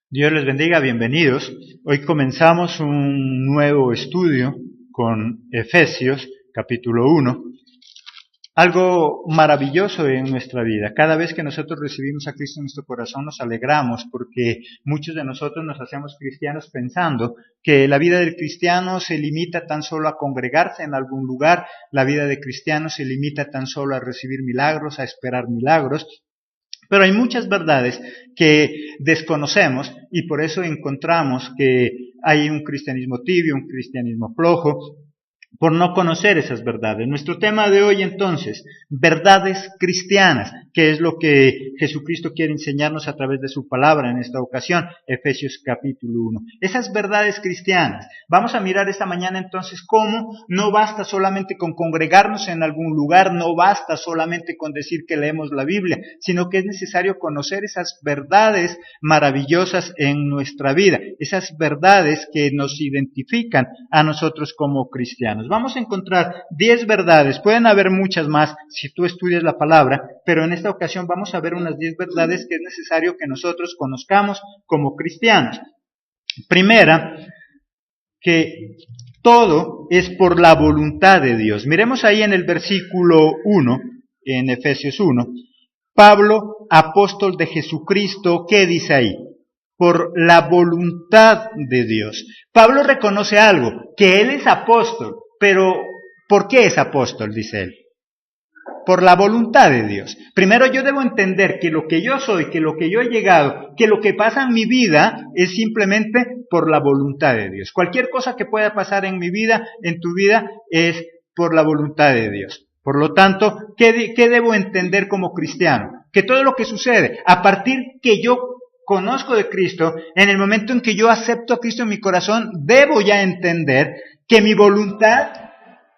Dios les bendiga, bienvenidos. Hoy comenzamos un nuevo estudio con Efesios, capítulo 1. Algo maravilloso en nuestra vida. Cada vez que nosotros recibimos a Cristo en nuestro corazón nos alegramos porque muchos de nosotros nos hacemos cristianos pensando que la vida del cristiano se limita tan solo a congregarse en algún lugar, la vida del cristiano se limita tan solo a recibir milagros, a esperar milagros. Pero hay muchas verdades que desconocemos y por eso encontramos que hay un cristianismo tibio, un cristianismo flojo, por no conocer esas verdades. Nuestro tema de hoy entonces, verdades cristianas, que es lo que Jesucristo quiere enseñarnos a través de su palabra en esta ocasión, Efesios capítulo 1. Esas verdades cristianas. Vamos a mirar esta mañana entonces cómo no basta solamente con congregarnos en algún lugar, no basta solamente con decir que leemos la Biblia, sino que es necesario conocer esas verdades maravillosas en nuestra vida, esas verdades que nos identifican a nosotros como cristianos. Vamos a encontrar 10 verdades, pueden haber muchas más si tú estudias la palabra, pero en esta ocasión vamos a ver unas 10 verdades que es necesario que nosotros conozcamos como cristianos. Primera, que todo es por la voluntad de Dios. Miremos ahí en el versículo 1, en Efesios 1, Pablo, apóstol de Jesucristo, ¿qué dice ahí? Por la voluntad de Dios. Pablo reconoce algo, que él es apóstol, pero ¿por qué es apóstol? Dice él. Por la voluntad de Dios. Primero yo debo entender que lo que yo soy, que lo que yo he llegado, que lo que pasa en mi vida es simplemente por la voluntad de Dios. Cualquier cosa que pueda pasar en mi vida, en tu vida, es por la voluntad de Dios. Por lo tanto, ¿qué debo entender como cristiano? Que todo lo que sucede, a partir que yo conozco de Cristo, en el momento en que yo acepto a Cristo en mi corazón, debo ya entender que mi voluntad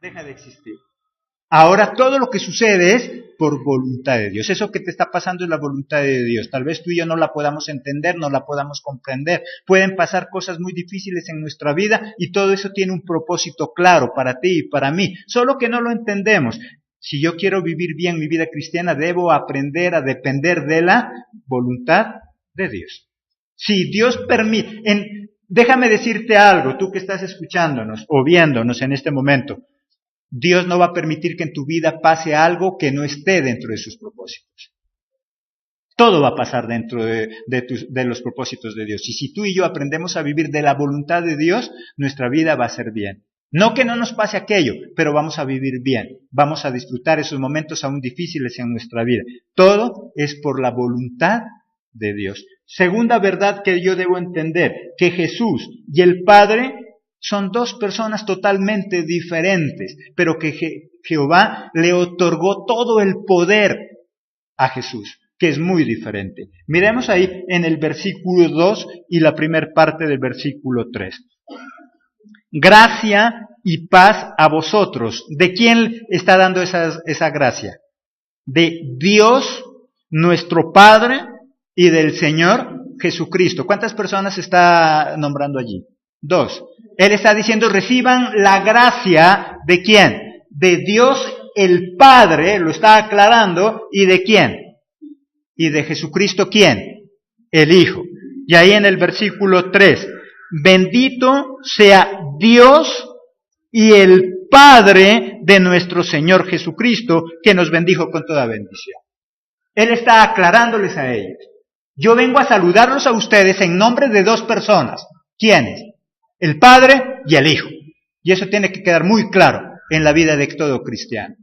deja de existir. Ahora todo lo que sucede es por voluntad de Dios. Eso que te está pasando es la voluntad de Dios. Tal vez tú y yo no la podamos entender, no la podamos comprender. Pueden pasar cosas muy difíciles en nuestra vida y todo eso tiene un propósito claro para ti y para mí. Solo que no lo entendemos. Si yo quiero vivir bien mi vida cristiana, debo aprender a depender de la voluntad de Dios. Si Dios permite, déjame decirte algo, tú que estás escuchándonos o viéndonos en este momento, Dios no va a permitir que en tu vida pase algo que no esté dentro de sus propósitos. Todo va a pasar dentro de los propósitos de Dios. Y si tú y yo aprendemos a vivir de la voluntad de Dios, nuestra vida va a ser bien. No que no nos pase aquello, pero vamos a vivir bien. Vamos a disfrutar esos momentos aún difíciles en nuestra vida. Todo es por la voluntad de Dios. Segunda verdad que yo debo entender, que Jesús y el Padre son dos personas totalmente diferentes, pero que Jehová le otorgó todo el poder a Jesús, que es muy diferente. Miremos ahí en el versículo 2 y la primera parte del versículo 3. Gracia y paz a vosotros. ¿De quién está dando esa gracia? De Dios, nuestro Padre, y del Señor Jesucristo. ¿Cuántas personas está nombrando allí? 2. Él está diciendo, reciban la gracia ¿de quién? De Dios el Padre, lo está aclarando, ¿y de quién? Y de Jesucristo, ¿quién? El Hijo. Y ahí en el versículo 3, bendito sea Dios y el Padre de nuestro Señor Jesucristo, que nos bendijo con toda bendición. Él está aclarándoles a ellos. Yo vengo a saludarlos a ustedes en nombre de dos personas. ¿Quiénes? El Padre y el Hijo. Y eso tiene que quedar muy claro en la vida de todo cristiano.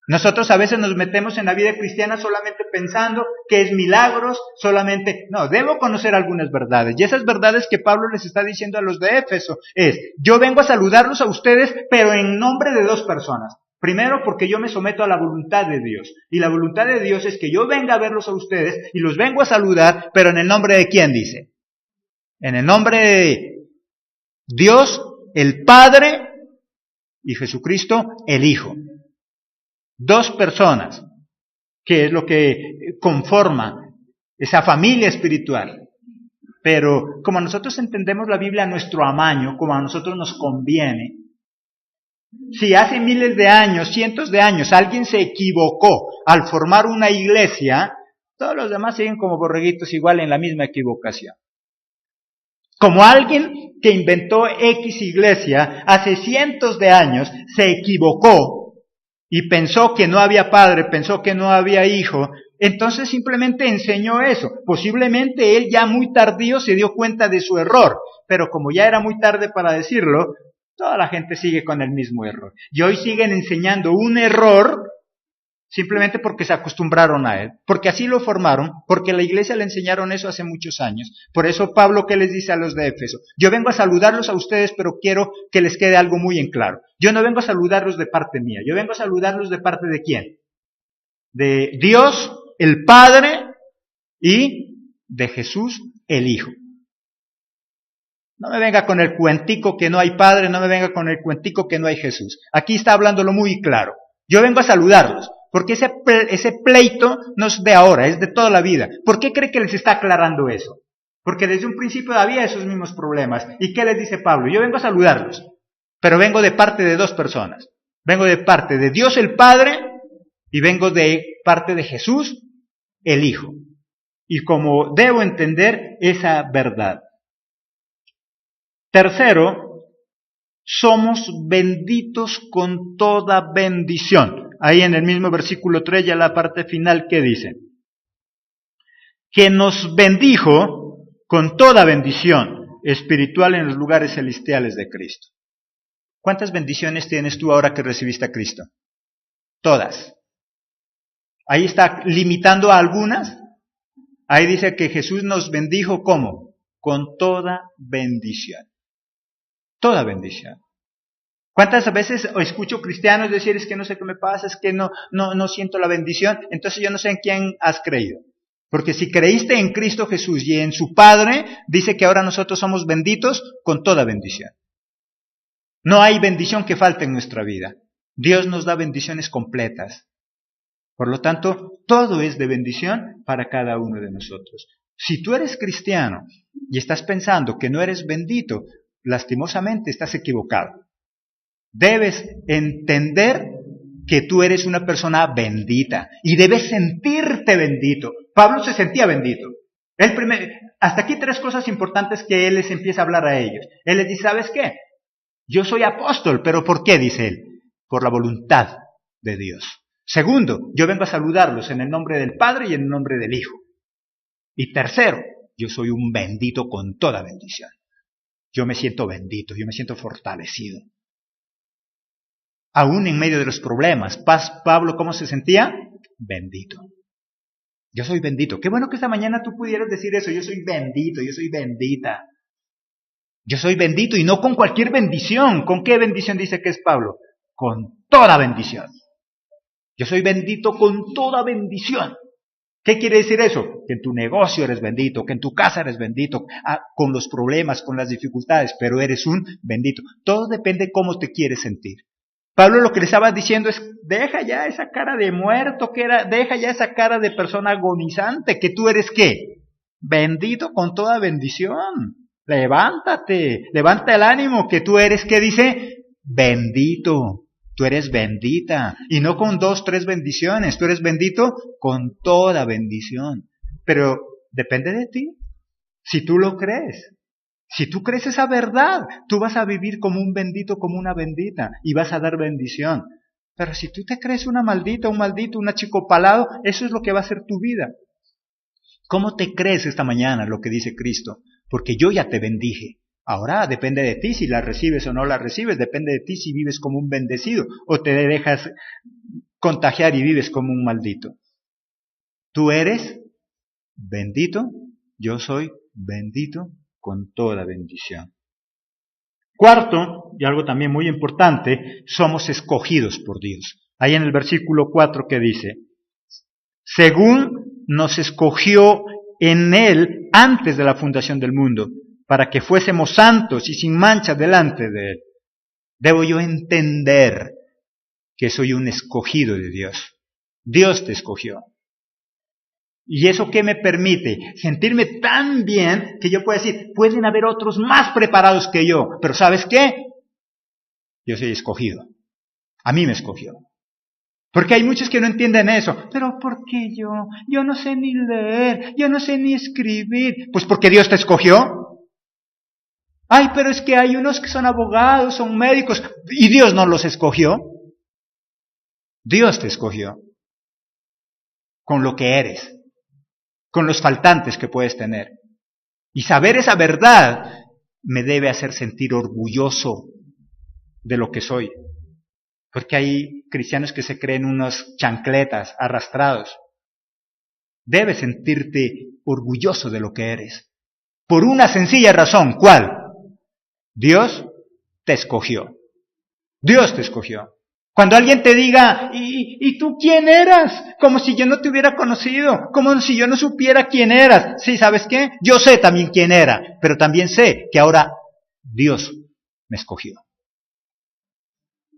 Nosotros a veces nos metemos en la vida cristiana solamente pensando que es milagros, solamente... No, debo conocer algunas verdades. Y esas verdades que Pablo les está diciendo a los de Éfeso es, yo vengo a saludarlos a ustedes, pero en nombre de dos personas. Primero, porque yo me someto a la voluntad de Dios. Y la voluntad de Dios es que yo venga a verlos a ustedes y los vengo a saludar, pero en el nombre de ¿quién dice? En el nombre de Dios, el Padre, y Jesucristo, el Hijo. Dos personas, que es lo que conforma esa familia espiritual. Pero como nosotros entendemos la Biblia a nuestro amaño, como a nosotros nos conviene, si hace miles de años, cientos de años, alguien se equivocó al formar una iglesia, todos los demás siguen como borreguitos igual en la misma equivocación. Como alguien que inventó X iglesia hace cientos de años se equivocó y pensó que no había padre, pensó que no había hijo, entonces simplemente enseñó eso. Posiblemente él ya muy tardío se dio cuenta de su error, pero como ya era muy tarde para decirlo, toda la gente sigue con el mismo error. Y hoy siguen enseñando un error simplemente porque se acostumbraron a él, porque así lo formaron, porque la iglesia le enseñaron eso hace muchos años. Por eso Pablo, ¿qué les dice a los de Éfeso? Yo vengo a saludarlos a ustedes, pero quiero que les quede algo muy en claro. Yo no vengo a saludarlos de parte mía, yo vengo a saludarlos de parte de ¿quién? De Dios, el Padre, y de Jesús, el Hijo. No me venga con el cuentico que no hay Padre, no me venga con el cuentico que no hay Jesús. Aquí está hablándolo muy claro. Yo vengo a saludarlos, porque ese pleito no es de ahora, es de toda la vida. ¿Por qué cree que les está aclarando eso? Porque desde un principio había esos mismos problemas. ¿Y qué les dice Pablo? Yo vengo a saludarlos, pero vengo de parte de dos personas. Vengo de parte de Dios el Padre y vengo de parte de Jesús el Hijo. Y como debo entender esa verdad. Tercero, somos benditos con toda bendición. Ahí en el mismo versículo 3, ya la parte final, ¿qué dice? Que nos bendijo con toda bendición espiritual en los lugares celestiales de Cristo. ¿Cuántas bendiciones tienes tú ahora que recibiste a Cristo? Todas. Ahí está limitando a algunas. Ahí dice que Jesús nos bendijo ¿cómo? Con toda bendición. Toda bendición. ¿Cuántas veces escucho cristianos decir es que no sé qué me pasa, es que no siento la bendición? Entonces yo no sé en quién has creído. Porque si creíste en Cristo Jesús y en su Padre, dice que ahora nosotros somos benditos con toda bendición. No hay bendición que falte en nuestra vida. Dios nos da bendiciones completas. Por lo tanto, todo es de bendición para cada uno de nosotros. Si tú eres cristiano y estás pensando que no eres bendito, lastimosamente estás equivocado. Debes entender que tú eres una persona bendita y debes sentirte bendito. Pablo se sentía bendito. Hasta aquí 3 cosas importantes que él les empieza a hablar a ellos. Él les dice, ¿sabes qué? Yo soy apóstol, pero ¿por qué? Dice él. Por la voluntad de Dios. Segundo, yo vengo a saludarlos en el nombre del Padre y en el nombre del Hijo. Y tercero, yo soy un bendito con toda bendición. Yo me siento bendito, yo me siento fortalecido. Aún en medio de los problemas, Pablo, ¿cómo se sentía? Bendito. Yo soy bendito. Qué bueno que esta mañana tú pudieras decir eso. Yo soy bendito, yo soy bendita. Yo soy bendito y no con cualquier bendición. ¿Con qué bendición dice que es Pablo? Con toda bendición. Yo soy bendito con toda bendición. ¿Qué quiere decir eso? Que en tu negocio eres bendito, que en tu casa eres bendito, con los problemas, con las dificultades, pero eres un bendito. Todo depende de cómo te quieres sentir. Pablo lo que le estaba diciendo es, deja ya esa cara de muerto, deja ya esa cara de persona agonizante, que tú eres ¿qué? Bendito con toda bendición. Levántate, levanta el ánimo, que tú eres, ¿qué dice? Bendito. Tú eres bendita, y no con 2, 3 bendiciones, tú eres bendito con toda bendición. Pero depende de ti, si tú lo crees. Si tú crees esa verdad, tú vas a vivir como un bendito, como una bendita, y vas a dar bendición. Pero si tú te crees una maldita, un maldito, un achicopalado, eso es lo que va a ser tu vida. ¿Cómo te crees esta mañana lo que dice Cristo? Porque yo ya te bendije. Ahora depende de ti si la recibes o no la recibes, depende de ti si vives como un bendecido o te dejas contagiar y vives como un maldito. Tú eres bendito, yo soy bendito con toda bendición. Cuarto, y algo también muy importante, somos escogidos por Dios. Ahí en el versículo 4 que dice, según nos escogió en Él antes de la fundación del mundo, para que fuésemos santos y sin mancha delante de Él. Debo yo entender que soy un escogido de Dios. Dios te escogió. ¿Y eso qué me permite? Sentirme tan bien que yo puedo decir, pueden haber otros más preparados que yo, pero ¿sabes qué? Yo soy escogido. A mí me escogió. Porque hay muchos que no entienden eso. Pero ¿por qué yo? Yo no sé ni leer, yo no sé ni escribir. Pues porque Dios te escogió. Ay, pero es que hay unos que son abogados, son médicos, y Dios no los escogió. Dios te escogió con lo que eres, con los faltantes que puedes tener. Y saber esa verdad me debe hacer sentir orgulloso de lo que soy. Porque hay cristianos que se creen unos chancletas arrastrados. Debes sentirte orgulloso de lo que eres. Por una sencilla razón. ¿Cuál? Dios te escogió. Dios te escogió. Cuando alguien te diga, ¿y tú quién eras? Como si yo no te hubiera conocido, como si yo no supiera quién eras. Sí, ¿sabes qué? Yo sé también quién era, pero también sé que ahora Dios me escogió.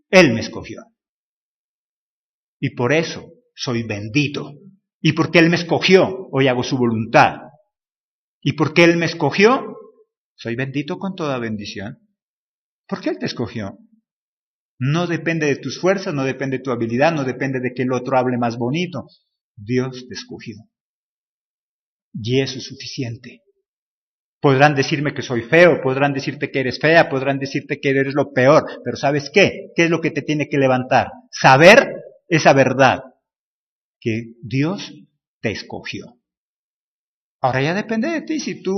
Él me escogió. Y por eso soy bendito. Y porque Él me escogió, hoy hago su voluntad. Y porque Él me escogió, soy bendito con toda bendición. ¿Por qué Él te escogió? No depende de tus fuerzas, no depende de tu habilidad, no depende de que el otro hable más bonito. Dios te escogió. Y eso es suficiente. Podrán decirme que soy feo, podrán decirte que eres fea, podrán decirte que eres lo peor, pero ¿sabes qué? ¿Qué es lo que te tiene que levantar? Saber esa verdad, que Dios te escogió. Ahora ya depende de ti si tú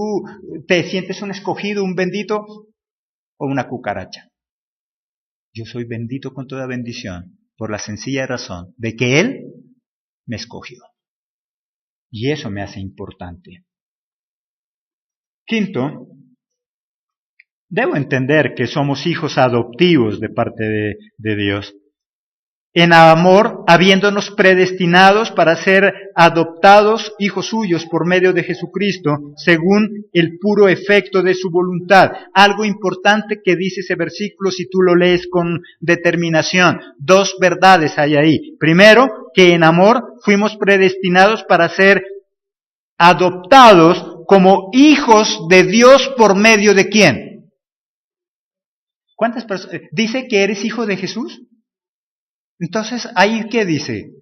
te sientes un escogido, un bendito o una cucaracha. Yo soy bendito con toda bendición por la sencilla razón de que Él me escogió. Y eso me hace importante. Quinto, debo entender que somos hijos adoptivos de parte de Dios. En amor, habiéndonos predestinados para ser adoptados hijos suyos por medio de Jesucristo, según el puro efecto de su voluntad. Algo importante que dice ese versículo si tú lo lees con determinación. Dos verdades hay ahí. Primero, que en amor fuimos predestinados para ser adoptados como hijos de Dios por medio de ¿quién? ¿Cuántas personas? ¿Dice que eres hijo de Jesús? Entonces, ¿ahí qué dice?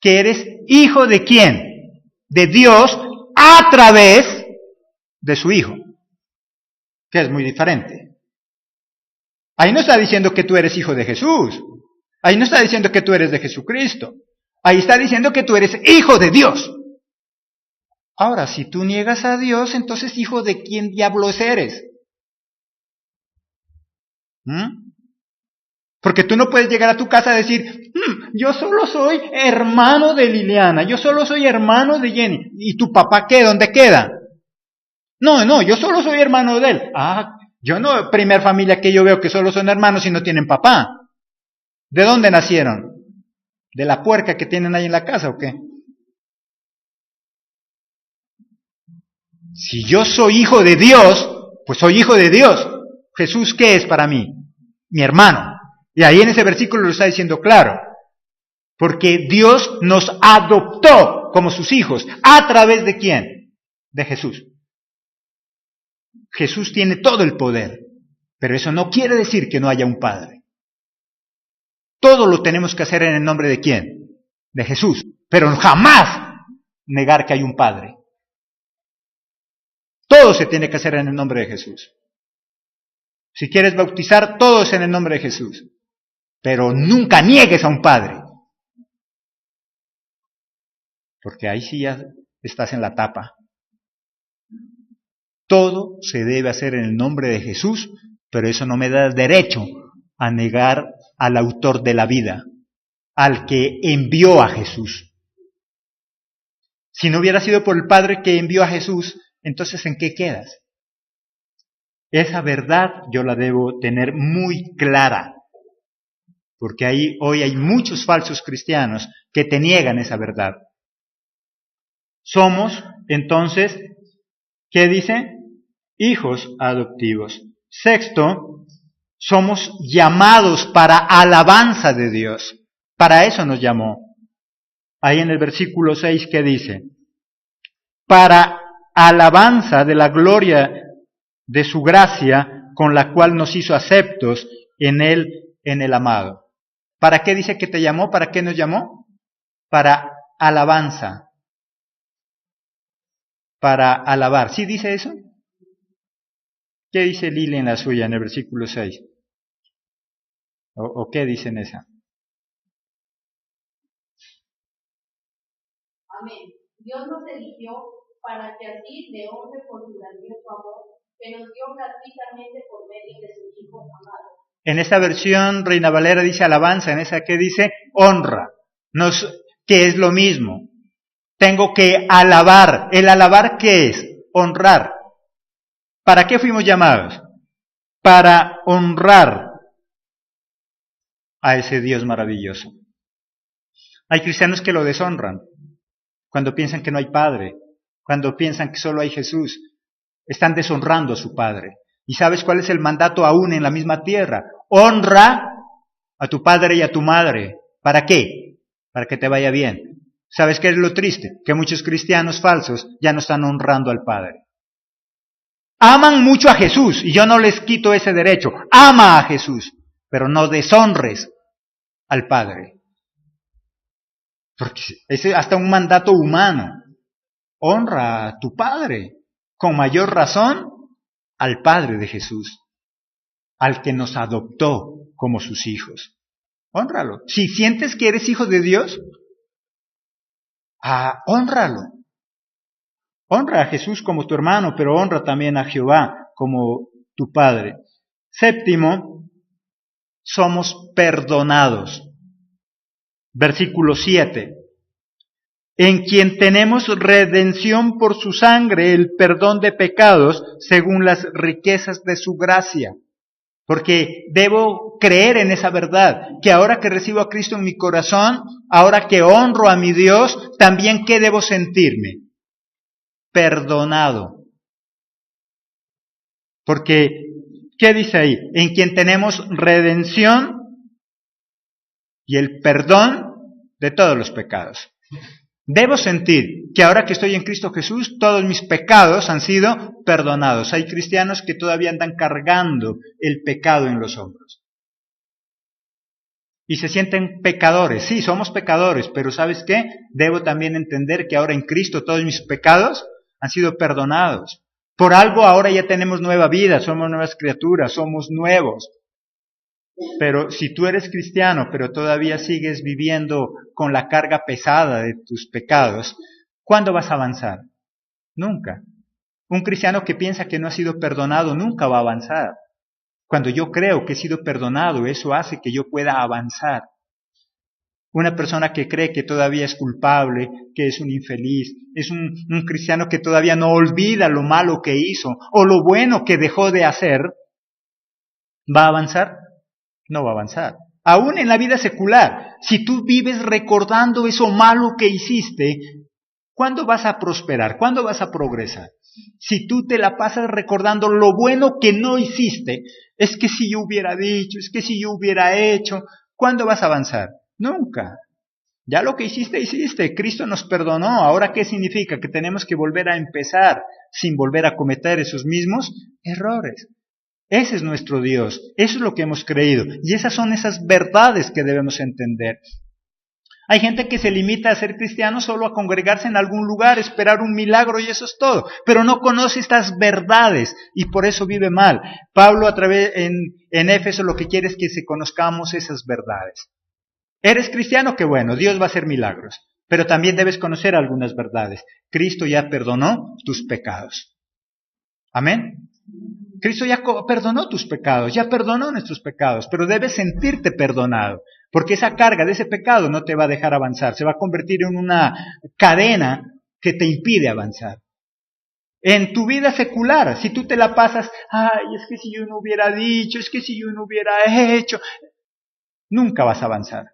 Que eres hijo de ¿quién? De Dios a través de su Hijo. Que es muy diferente. Ahí no está diciendo que tú eres hijo de Jesús. Ahí no está diciendo que tú eres de Jesucristo. Ahí está diciendo que tú eres hijo de Dios. Ahora, si tú niegas a Dios, entonces hijo de quién diablos eres. Porque tú no puedes llegar a tu casa a decir, yo solo soy hermano de Liliana, yo solo soy hermano de Jenny. ¿Y tu papá qué? ¿Dónde queda? No, yo solo soy hermano de él. Yo no, primer familia que yo veo que solo son hermanos y no tienen papá. ¿De dónde nacieron? ¿De la puerca que tienen ahí en la casa o qué? Si yo soy hijo de Dios, pues soy hijo de Dios. Jesús, ¿qué es para mí? Mi hermano. Y ahí en ese versículo lo está diciendo claro. Porque Dios nos adoptó como sus hijos. ¿A través de quién? De Jesús. Jesús tiene todo el poder. Pero eso no quiere decir que no haya un Padre. Todo lo tenemos que hacer en el nombre de quién? De Jesús. Pero jamás negar que hay un Padre. Todo se tiene que hacer en el nombre de Jesús. Si quieres bautizar, todo es en el nombre de Jesús. Pero nunca niegues a un Padre. Porque ahí sí ya estás en la tapa. Todo se debe hacer en el nombre de Jesús, pero eso no me da derecho a negar al autor de la vida, al que envió a Jesús. Si no hubiera sido por el Padre que envió a Jesús, entonces ¿en qué quedas? Esa verdad yo la debo tener muy clara, porque hoy hay muchos falsos cristianos que te niegan esa verdad. Somos, entonces, ¿qué dice? Hijos adoptivos. Sexto, somos llamados para alabanza de Dios. Para eso nos llamó. Ahí en el versículo 6, ¿qué dice? Para alabanza de la gloria de su gracia, con la cual nos hizo aceptos en el amado. ¿Para qué dice que te llamó? ¿Para qué nos llamó? Para alabanza. Para alabar. ¿Sí dice eso? ¿Qué dice Lili en la suya, en el versículo 6? ¿O qué dice en esa? Amén. Dios nos eligió para que así le honre por su grandioso amor que nos dio gratuitamente por medio de su Hijo amado. En esta versión, Reina Valera dice alabanza, en esa que dice honra, que es lo mismo. Tengo que alabar. ¿El alabar qué es? Honrar. ¿Para qué fuimos llamados? Para honrar a ese Dios maravilloso. Hay cristianos que lo deshonran cuando piensan que no hay Padre, cuando piensan que solo hay Jesús. Están deshonrando a su Padre. ¿Y sabes cuál es el mandato aún en la misma tierra? Honra a tu padre y a tu madre. ¿Para qué? Para que te vaya bien. ¿Sabes qué es lo triste? Que muchos cristianos falsos ya no están honrando al Padre. Aman mucho a Jesús, y yo no les quito ese derecho. Ama a Jesús, pero no deshonres al Padre. Porque ese es hasta un mandato humano. Honra a tu Padre. Con mayor razón, al Padre de Jesús, al que nos adoptó como sus hijos. Hónralo. Si sientes que eres hijo de Dios, hónralo. Honra a Jesús como tu hermano, pero honra también a Jehová como tu Padre. Séptimo, somos perdonados. Versículo 7. En quien tenemos redención por su sangre, el perdón de pecados, según las riquezas de su gracia. Porque debo creer en esa verdad, que ahora que recibo a Cristo en mi corazón, ahora que honro a mi Dios, también ¿qué debo sentirme? Perdonado. Porque, ¿qué dice ahí? En quien tenemos redención y el perdón de todos los pecados. Debo sentir que ahora que estoy en Cristo Jesús, todos mis pecados han sido perdonados. Hay cristianos que todavía andan cargando el pecado en los hombros. Y se sienten pecadores. Sí, somos pecadores, pero ¿sabes qué? Debo también entender que ahora en Cristo todos mis pecados han sido perdonados. Por algo ahora ya tenemos nueva vida, somos nuevas criaturas, somos nuevos. Pero si tú eres cristiano, pero todavía sigues viviendo con la carga pesada de tus pecados, ¿cuándo vas a avanzar? Nunca. Un cristiano que piensa que no ha sido perdonado nunca va a avanzar. Cuando yo creo que he sido perdonado, eso hace que yo pueda avanzar. Una persona que cree que todavía es culpable, que es un infeliz, es un cristiano que todavía no olvida lo malo que hizo o lo bueno que dejó de hacer, ¿va a avanzar? No va a avanzar. Aún en la vida secular, si tú vives recordando eso malo que hiciste, ¿cuándo vas a prosperar? ¿Cuándo vas a progresar? Si tú te la pasas recordando lo bueno que no hiciste, es que si yo hubiera dicho, es que si yo hubiera hecho, ¿cuándo vas a avanzar? Nunca. Ya lo que hiciste. Cristo nos perdonó. ¿Ahora qué significa? Que tenemos que volver a empezar sin volver a cometer esos mismos errores. Ese es nuestro Dios, eso es lo que hemos creído y esas son esas verdades que debemos entender. Hay gente que se limita a ser cristiano solo a congregarse en algún lugar, esperar un milagro y eso es todo, pero no conoce estas verdades y por eso vive mal. Pablo en Éfeso lo que quiere es que se conozcamos esas verdades. ¿Eres cristiano? Qué bueno, Dios va a hacer milagros, pero también debes conocer algunas verdades. Cristo ya perdonó tus pecados. Amén. Cristo ya perdonó tus pecados, ya perdonó nuestros pecados, pero debes sentirte perdonado, porque esa carga de ese pecado no te va a dejar avanzar, se va a convertir en una cadena que te impide avanzar. En tu vida secular, si tú te la pasas, ay, es que si yo no hubiera dicho, es que si yo no hubiera hecho, nunca vas a avanzar.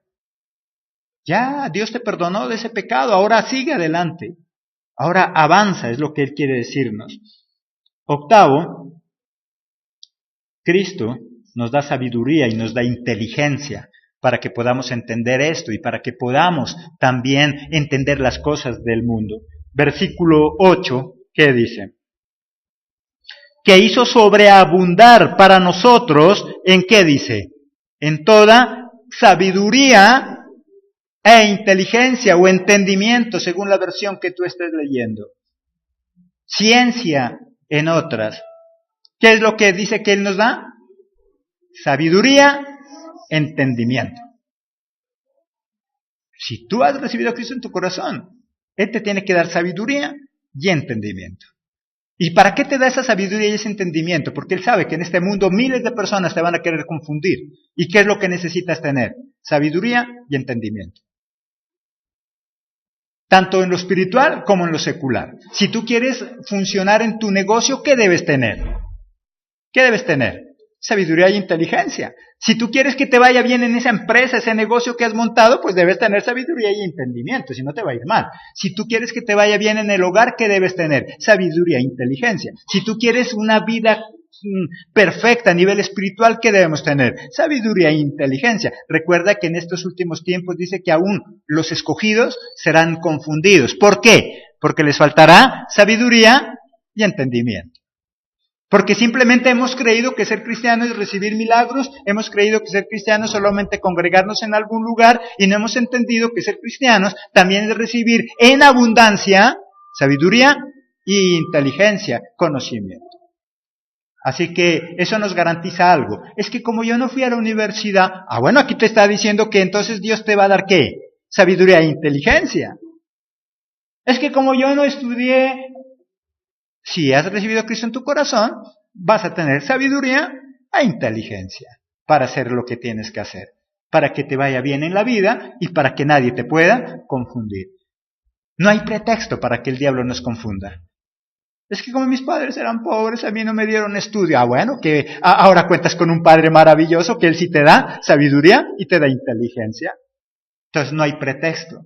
Ya, Dios te perdonó de ese pecado, ahora sigue adelante, ahora avanza, es lo que Él quiere decirnos. Octavo, Cristo nos da sabiduría y nos da inteligencia para que podamos entender esto y para que podamos también entender las cosas del mundo. Versículo 8, ¿qué dice? Que hizo sobreabundar para nosotros, ¿en qué dice? En toda sabiduría e inteligencia o entendimiento, según la versión que tú estés leyendo. Ciencia en otras. ¿Qué es lo que dice que Él nos da? Sabiduría, entendimiento. Si tú has recibido a Cristo en tu corazón, Él te tiene que dar sabiduría y entendimiento. ¿Y para qué te da esa sabiduría y ese entendimiento? Porque Él sabe que en este mundo miles de personas te van a querer confundir. ¿Y qué es lo que necesitas tener? Sabiduría y entendimiento. Tanto en lo espiritual como en lo secular. Si tú quieres funcionar en tu negocio, ¿qué debes tener? ¿Qué debes tener? Sabiduría y inteligencia. Si tú quieres que te vaya bien en esa empresa, ese negocio que has montado, pues debes tener sabiduría y entendimiento, si no te va a ir mal. Si tú quieres que te vaya bien en el hogar, ¿qué debes tener? Sabiduría e inteligencia. Si tú quieres una vida perfecta a nivel espiritual, ¿qué debemos tener? Sabiduría e inteligencia. Recuerda que en estos últimos tiempos dice que aún los escogidos serán confundidos. ¿Por qué? Porque les faltará sabiduría y entendimiento. Porque simplemente hemos creído que ser cristiano es recibir milagros, hemos creído que ser cristiano es solamente congregarnos en algún lugar y no hemos entendido que ser cristianos también es recibir en abundancia sabiduría y inteligencia, conocimiento. Así que eso nos garantiza algo. Es que como yo no fui a la universidad, bueno, aquí te está diciendo que entonces Dios te va a dar ¿qué? Sabiduría e inteligencia. Es que como yo no estudié, si has recibido a Cristo en tu corazón, vas a tener sabiduría e inteligencia para hacer lo que tienes que hacer, para que te vaya bien en la vida y para que nadie te pueda confundir. No hay pretexto para que el diablo nos confunda. Es que como mis padres eran pobres, a mí no me dieron estudio. Bueno, que ahora cuentas con un Padre maravilloso que Él sí te da sabiduría y te da inteligencia. Entonces no hay pretexto.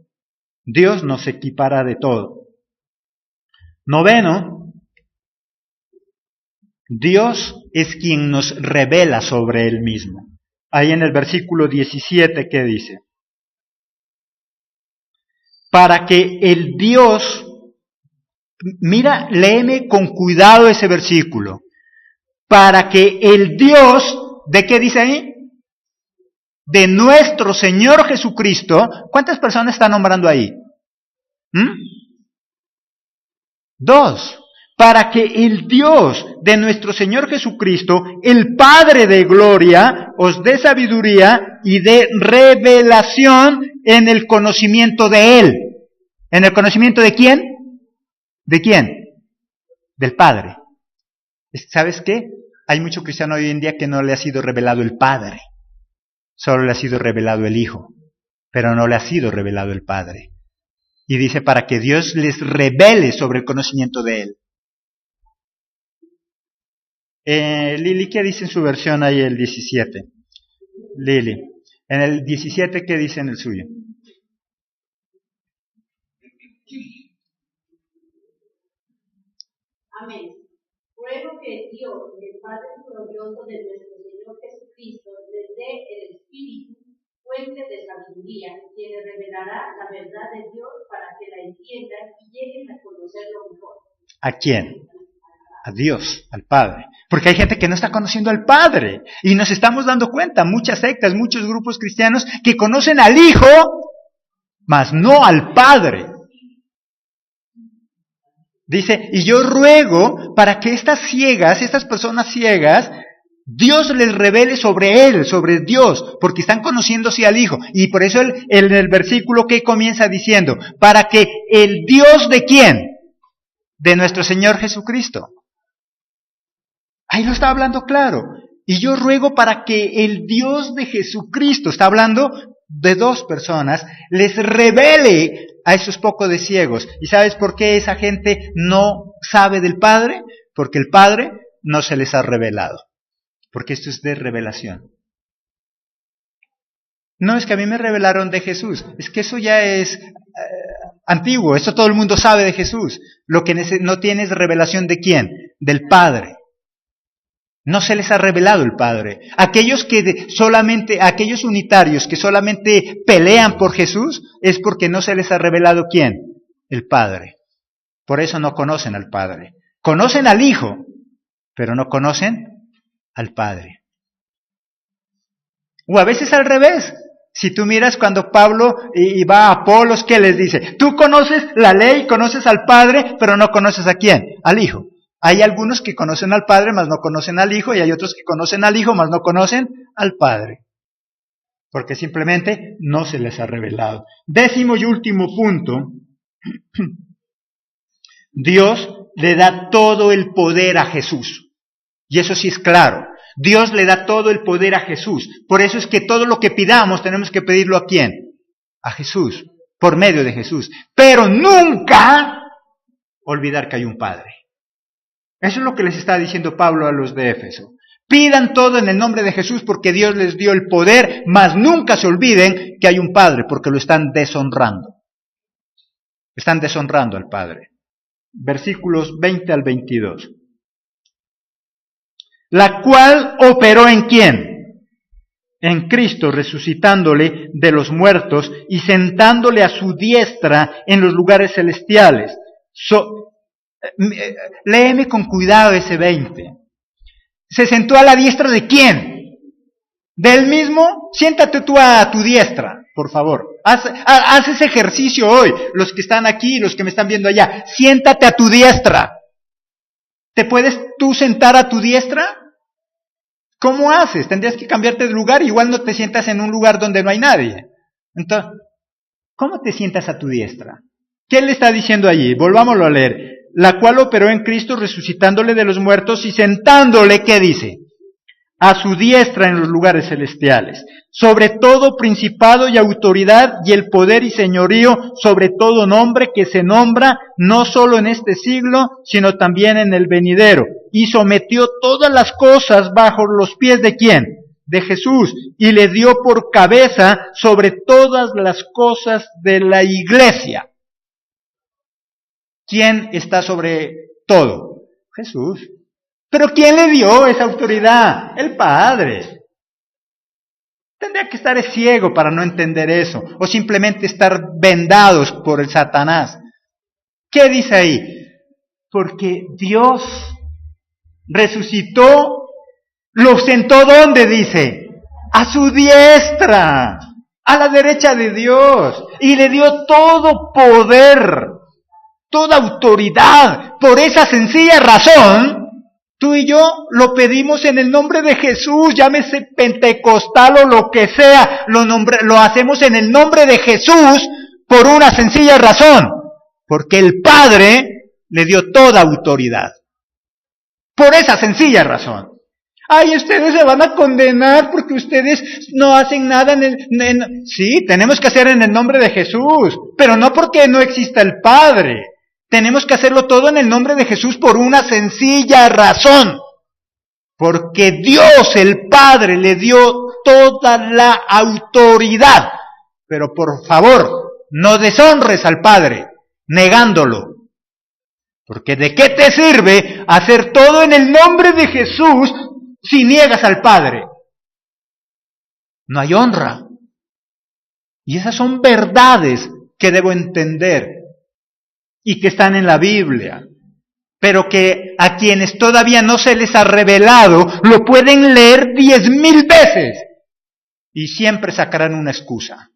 Dios nos equipara de todo. 9, Dios es quien nos revela sobre Él mismo. Ahí en el versículo 17, ¿qué dice? Para que el Dios, mira, léeme con cuidado ese versículo. Para que el Dios, ¿de qué dice ahí? De nuestro Señor Jesucristo. ¿Cuántas personas está nombrando ahí? 2. Para que el Dios de nuestro Señor Jesucristo, el Padre de gloria, os dé sabiduría y dé revelación en el conocimiento de Él. ¿En el conocimiento de quién? ¿De quién? Del Padre. ¿Sabes qué? Hay mucho cristiano hoy en día que no le ha sido revelado el Padre. Solo le ha sido revelado el Hijo. Pero no le ha sido revelado el Padre. Y dice para que Dios les revele sobre el conocimiento de Él. Lili, ¿qué dice en su versión ahí el 17? Lili, en el 17, ¿qué dice en el suyo? Amén. Ruego que Dios, el Padre glorioso de nuestro Señor Jesucristo, les dé el Espíritu, fuente de sabiduría, que les revelará la verdad de Dios para que la entiendan y lleguen a conocerlo mejor. ¿A quién? A Dios, al Padre. Porque hay gente que no está conociendo al Padre. Y nos estamos dando cuenta, muchas sectas, muchos grupos cristianos que conocen al Hijo, mas no al Padre. Dice, y yo ruego para que estas personas ciegas, Dios les revele sobre Él, sobre Dios, porque están conociéndose al Hijo. Y por eso el versículo que comienza diciendo, para que el Dios de ¿quién? De nuestro Señor Jesucristo. Ahí lo está hablando claro. Y yo ruego para que el Dios de Jesucristo, está hablando de 2 personas, les revele a esos pocos de ciegos. ¿Y sabes por qué esa gente no sabe del Padre? Porque el Padre no se les ha revelado. Porque esto es de revelación. No es que a mí me revelaron de Jesús, es que eso ya es antiguo, eso todo el mundo sabe de Jesús. Lo que no tiene es revelación de ¿quién? Del Padre. No se les ha revelado el Padre. Aquellos unitarios que solamente pelean por Jesús, es porque no se les ha revelado ¿quién? El Padre. Por eso no conocen al Padre. Conocen al Hijo, pero no conocen al Padre. O a veces al revés. Si tú miras cuando Pablo va a Apolos, ¿qué les dice? Tú conoces la ley, conoces al Padre, pero no conoces a quién, al Hijo. Hay algunos que conocen al Padre, mas no conocen al Hijo, y hay otros que conocen al Hijo, mas no conocen al Padre. Porque simplemente no se les ha revelado. 10º y último punto. Dios le da todo el poder a Jesús. Y eso sí es claro. Dios le da todo el poder a Jesús. Por eso es que todo lo que pidamos tenemos que pedirlo ¿a quién? A Jesús, por medio de Jesús. Pero nunca olvidar que hay un Padre. Eso es lo que les está diciendo Pablo a los de Éfeso. Pidan todo en el nombre de Jesús porque Dios les dio el poder, mas nunca se olviden que hay un Padre, porque lo están deshonrando. Están deshonrando al Padre. Versículos 20 al 22. La cual operó ¿en quién? En Cristo, resucitándole de los muertos y sentándole a su diestra en los lugares celestiales. Léeme con cuidado ese 20. ¿Se sentó a la diestra de quién? ¿Del mismo? Siéntate tú a tu diestra, por favor. Haz ese ejercicio hoy, los que están aquí, los que me están viendo allá. Siéntate a tu diestra. ¿Te puedes tú sentar a tu diestra? ¿Cómo haces? Tendrías que cambiarte de lugar, igual no te sientas en un lugar donde no hay nadie. Entonces, ¿cómo te sientas a tu diestra? ¿Qué le está diciendo allí? Volvámoslo a leer. La cual operó en Cristo resucitándole de los muertos y sentándole, ¿qué dice? A su diestra en los lugares celestiales, sobre todo principado y autoridad y el poder y señorío, sobre todo nombre que se nombra no solo en este siglo, sino también en el venidero, y sometió todas las cosas bajo los pies ¿de quién? De Jesús, y le dio por cabeza sobre todas las cosas de la iglesia. ¿Quién está sobre todo? Jesús. ¿Pero quién le dio esa autoridad? El Padre. Tendría que estar ciego para no entender eso, o simplemente estar vendados por el Satanás. ¿Qué dice ahí? Porque Dios resucitó, lo sentó ¿dónde dice? A su diestra, a la derecha de Dios, y le dio todo poder, toda autoridad. Por esa sencilla razón, tú y yo lo pedimos en el nombre de Jesús, llámese pentecostal o lo que sea, lo hacemos en el nombre de Jesús por una sencilla razón, porque el Padre le dio toda autoridad. Por esa sencilla razón. Ay, ustedes se van a condenar porque ustedes no hacen nada Sí, tenemos que hacer en el nombre de Jesús, pero no porque no exista el Padre. Tenemos que hacerlo todo en el nombre de Jesús por una sencilla razón. Porque Dios, el Padre, le dio toda la autoridad. Pero por favor, no deshonres al Padre, negándolo. Porque ¿de qué te sirve hacer todo en el nombre de Jesús si niegas al Padre? No hay honra. Y esas son verdades que debo entender. Y que están en la Biblia, pero que a quienes todavía no se les ha revelado, lo pueden leer 10,000 veces, y siempre sacarán una excusa.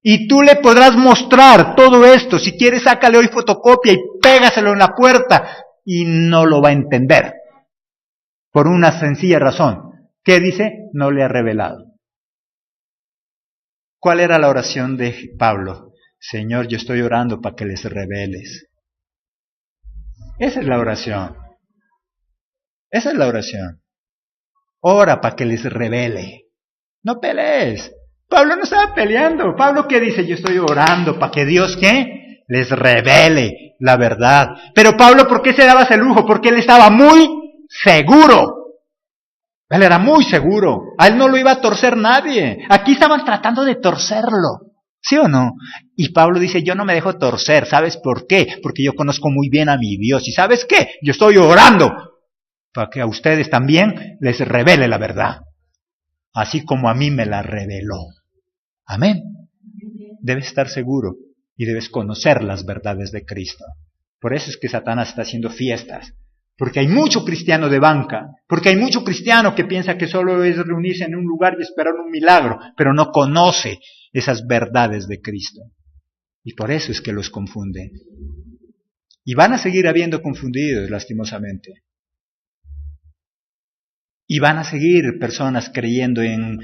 Y tú le podrás mostrar todo esto, si quieres sácale hoy fotocopia y pégaselo en la puerta, y no lo va a entender, por una sencilla razón. ¿Qué dice? No le ha revelado. ¿Cuál era la oración de Pablo? Señor, yo estoy orando para que les reveles. Esa es la oración. Esa es la oración. Ora para que les revele. No pelees. Pablo no estaba peleando. Pablo, ¿qué dice? Yo estoy orando para que Dios, ¿qué? Les revele la verdad. Pero Pablo, ¿por qué se daba ese lujo? Porque él estaba muy seguro. Él era muy seguro. A él no lo iba a torcer nadie. Aquí estaban tratando de torcerlo. ¿Sí o no? Y Pablo dice, yo no me dejo torcer. ¿Sabes por qué? Porque yo conozco muy bien a mi Dios. ¿Y sabes qué? Yo estoy orando para que a ustedes también les revele la verdad. Así como a mí me la reveló. Amén. Debes estar seguro y debes conocer las verdades de Cristo. Por eso es que Satanás está haciendo fiestas. Porque hay mucho cristiano de banca. Porque hay mucho cristiano que piensa que solo es reunirse en un lugar y esperar un milagro. Pero no conoce esas verdades de Cristo. Y por eso es que los confunden. Y van a seguir habiendo confundidos, lastimosamente. Y van a seguir personas creyendo en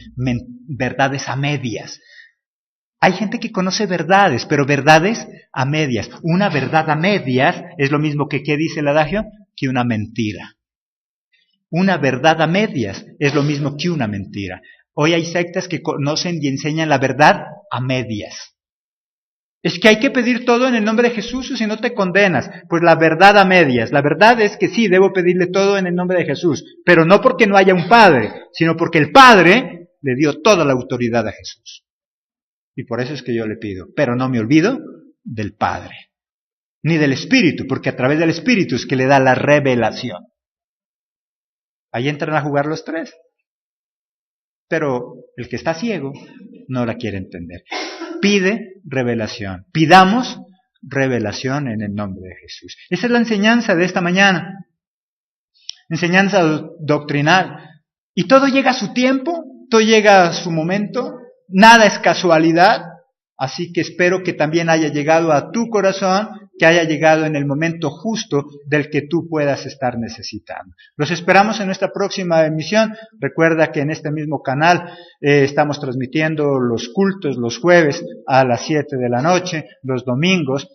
verdades a medias. Hay gente que conoce verdades, pero verdades a medias. Una verdad a medias es lo mismo que, ¿qué dice el adagio? Que una mentira. Una verdad a medias es lo mismo que una mentira. Hoy hay sectas que conocen y enseñan la verdad a medias. Es que hay que pedir todo en el nombre de Jesús o si no te condenas. Pues la verdad a medias. La verdad es que sí, debo pedirle todo en el nombre de Jesús. Pero no porque no haya un Padre, sino porque el Padre le dio toda la autoridad a Jesús. Y por eso es que yo le pido. Pero no me olvido del Padre. Ni del Espíritu, porque a través del Espíritu es que le da la revelación. Ahí entran a jugar los tres. Pero el que está ciego no la quiere entender. Pide revelación. Pidamos revelación en el nombre de Jesús. Esa es la enseñanza de esta mañana. Enseñanza doctrinal. Y todo llega a su tiempo, todo llega a su momento. Nada es casualidad. Así que espero que también haya llegado a tu corazón, que haya llegado en el momento justo del que tú puedas estar necesitando. Los esperamos en nuestra próxima emisión. Recuerda que en este mismo canal estamos transmitiendo los cultos los jueves a las 7 de la noche, los domingos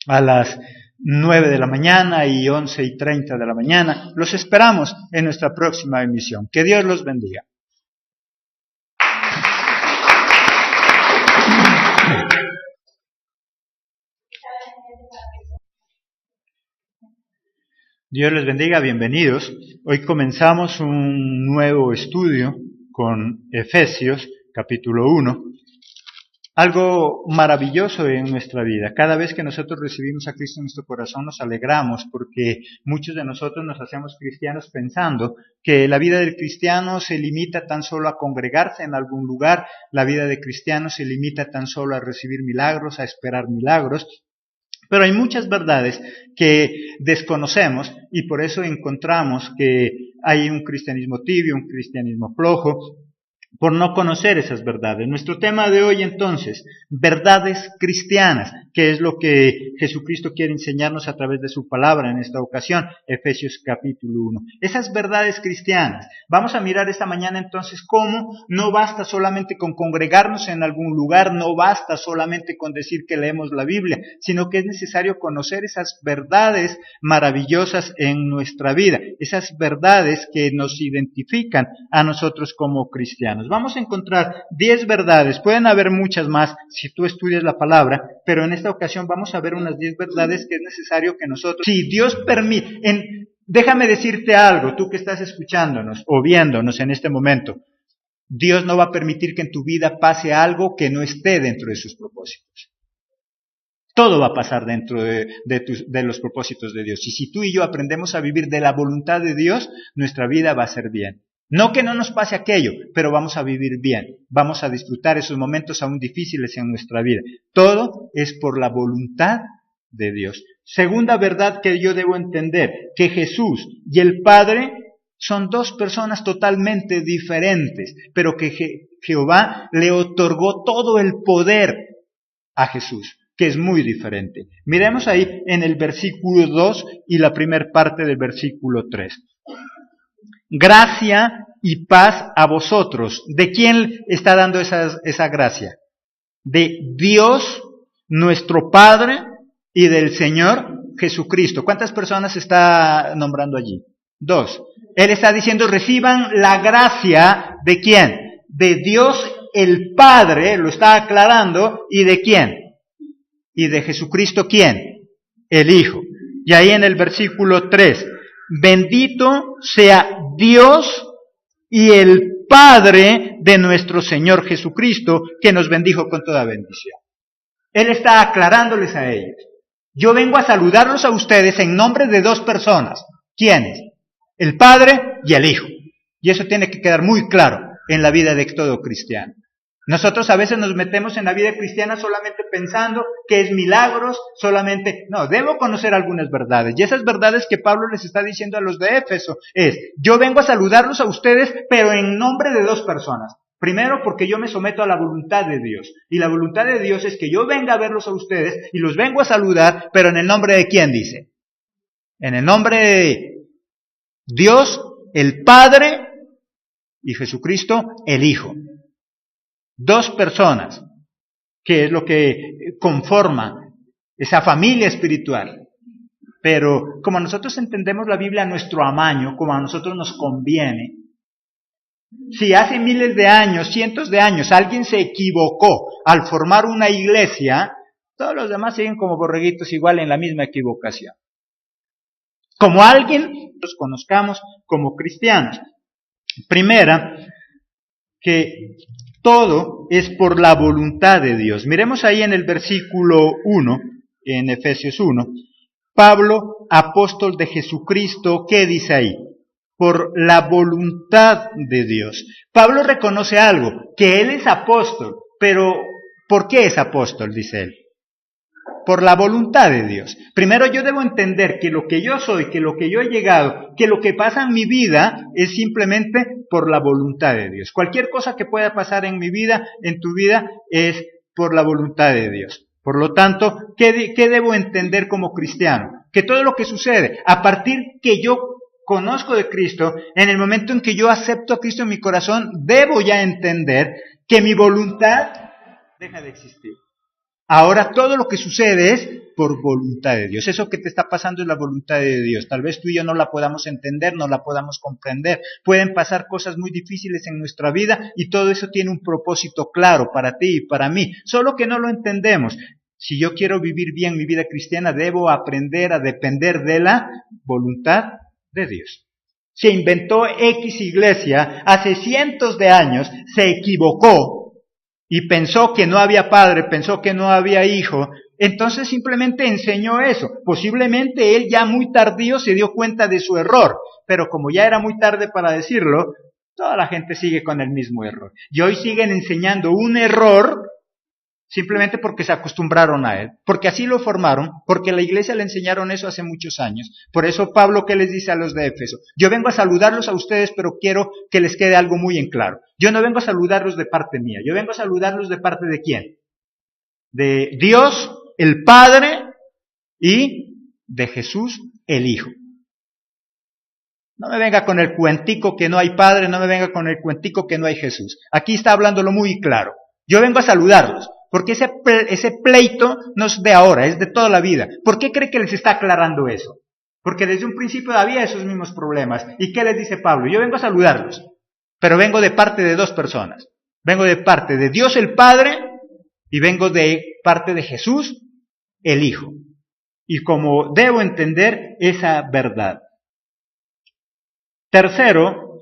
a las 9 de la mañana y 11:30 de la mañana. Los esperamos en nuestra próxima emisión. Que Dios los bendiga. Dios les bendiga, bienvenidos. Hoy comenzamos un nuevo estudio con Efesios, capítulo 1. Algo maravilloso en nuestra vida. Cada vez que nosotros recibimos a Cristo en nuestro corazón nos alegramos porque muchos de nosotros nos hacemos cristianos pensando que la vida del cristiano se limita tan solo a congregarse en algún lugar, la vida del cristiano se limita tan solo a recibir milagros, a esperar milagros. Pero hay muchas verdades que desconocemos y por eso encontramos que hay un cristianismo tibio, un cristianismo flojo, por no conocer esas verdades. Nuestro tema de hoy entonces, verdades cristianas, que es lo que Jesucristo quiere enseñarnos a través de su palabra en esta ocasión, Efesios capítulo 1. Esas verdades cristianas. Vamos a mirar esta mañana entonces cómo no basta solamente con congregarnos en algún lugar, no basta solamente con decir que leemos la Biblia, sino que es necesario conocer esas verdades maravillosas en nuestra vida, esas verdades que nos identifican a nosotros como cristianos. Vamos a encontrar 10 verdades, pueden haber muchas más si tú estudias la palabra, pero en esta ocasión vamos a ver unas 10 verdades que es necesario que nosotros, si Dios permite, déjame decirte algo, tú que estás escuchándonos o viéndonos en este momento, Dios no va a permitir que en tu vida pase algo que no esté dentro de sus propósitos. Todo va a pasar dentro de los propósitos de Dios. Y si tú y yo aprendemos a vivir de la voluntad de Dios, nuestra vida va a ser bien. No que no nos pase aquello, pero vamos a vivir bien. Vamos a disfrutar esos momentos aún difíciles en nuestra vida. Todo es por la voluntad de Dios. Segunda verdad que yo debo entender, que Jesús y el Padre son dos personas totalmente diferentes, pero que Jehová le otorgó todo el poder a Jesús, que es muy diferente. Miremos ahí en el versículo 2 y la primera parte del versículo 3. Gracia y paz a vosotros. ¿De quién está dando esa gracia? De Dios, nuestro Padre, y del Señor Jesucristo. ¿Cuántas personas está nombrando allí? 2. Él está diciendo, reciban la gracia ¿de quién? De Dios el Padre, lo está aclarando, ¿y de quién? Y de Jesucristo, ¿quién? El Hijo. Y ahí en el versículo 3, bendito sea Dios y el Padre de nuestro Señor Jesucristo, que nos bendijo con toda bendición. Él está aclarándoles a ellos. Yo vengo a saludarlos a ustedes en nombre de dos personas. ¿Quiénes? El Padre y el Hijo. Y eso tiene que quedar muy claro en la vida de todo cristiano. Nosotros a veces nos metemos en la vida cristiana solamente pensando que es milagros, solamente... No, debo conocer algunas verdades. Y esas verdades que Pablo les está diciendo a los de Éfeso es, yo vengo a saludarlos a ustedes, pero en nombre de dos personas. Primero, porque yo me someto a la voluntad de Dios. Y la voluntad de Dios es que yo venga a verlos a ustedes y los vengo a saludar, pero en el nombre de ¿quién dice? En el nombre de Dios, el Padre y Jesucristo el Hijo. Dos personas, que es lo que conforma esa familia espiritual. Pero como nosotros entendemos la Biblia a nuestro amaño, como a nosotros nos conviene, si hace miles de años, cientos de años, alguien se equivocó al formar una iglesia, todos los demás siguen como borreguitos igual en la misma equivocación. Como alguien los conozcamos como cristianos. Primera, que todo es por la voluntad de Dios. Miremos ahí en el versículo 1, en Efesios 1, Pablo, apóstol de Jesucristo, ¿qué dice ahí? Por la voluntad de Dios. Pablo reconoce algo, que él es apóstol, pero ¿por qué es apóstol? Dice él. Por la voluntad de Dios. Primero yo debo entender que lo que yo soy, que lo que yo he llegado, que lo que pasa en mi vida es simplemente por la voluntad de Dios. Cualquier cosa que pueda pasar en mi vida, en tu vida, es por la voluntad de Dios. Por lo tanto, ¿qué debo entender como cristiano? Que todo lo que sucede, a partir que yo conozco de Cristo, en el momento en que yo acepto a Cristo en mi corazón, debo ya entender que mi voluntad deja de existir. Ahora todo lo que sucede es por voluntad de Dios. Eso que te está pasando es la voluntad de Dios. Tal vez tú y yo no la podamos entender, no la podamos comprender. Pueden pasar cosas muy difíciles en nuestra vida y todo eso tiene un propósito claro para ti y para mí. Solo que no lo entendemos. Si yo quiero vivir bien mi vida cristiana, debo aprender a depender de la voluntad de Dios. Se inventó X iglesia hace cientos de años, se equivocó y pensó que no había padre, pensó que no había hijo, entonces simplemente enseñó eso. Posiblemente él ya muy tardío se dio cuenta de su error, pero como ya era muy tarde para decirlo, toda la gente sigue con el mismo error. Y hoy siguen enseñando un error simplemente porque se acostumbraron a él, porque así lo formaron, porque la iglesia le enseñaron eso hace muchos años. Por eso Pablo, ¿qué les dice a los de Éfeso? Yo vengo a saludarlos a ustedes, pero quiero que les quede algo muy en claro. Yo no vengo a saludarlos de parte mía, yo vengo a saludarlos de parte de ¿quién? De Dios, el Padre, y de Jesús, el Hijo. No me venga con el cuentico que no hay Padre, no me venga con el cuentico que no hay Jesús. Aquí está hablándolo muy claro. Yo vengo a saludarlos. Porque ese pleito no es de ahora, es de toda la vida. ¿Por qué cree que les está aclarando eso? Porque desde un principio había esos mismos problemas. ¿Y qué les dice Pablo? Yo vengo a saludarlos, pero vengo de parte de dos personas. Vengo de parte de Dios el Padre y vengo de parte de Jesús el Hijo. Y como debo entender esa verdad. Tercero,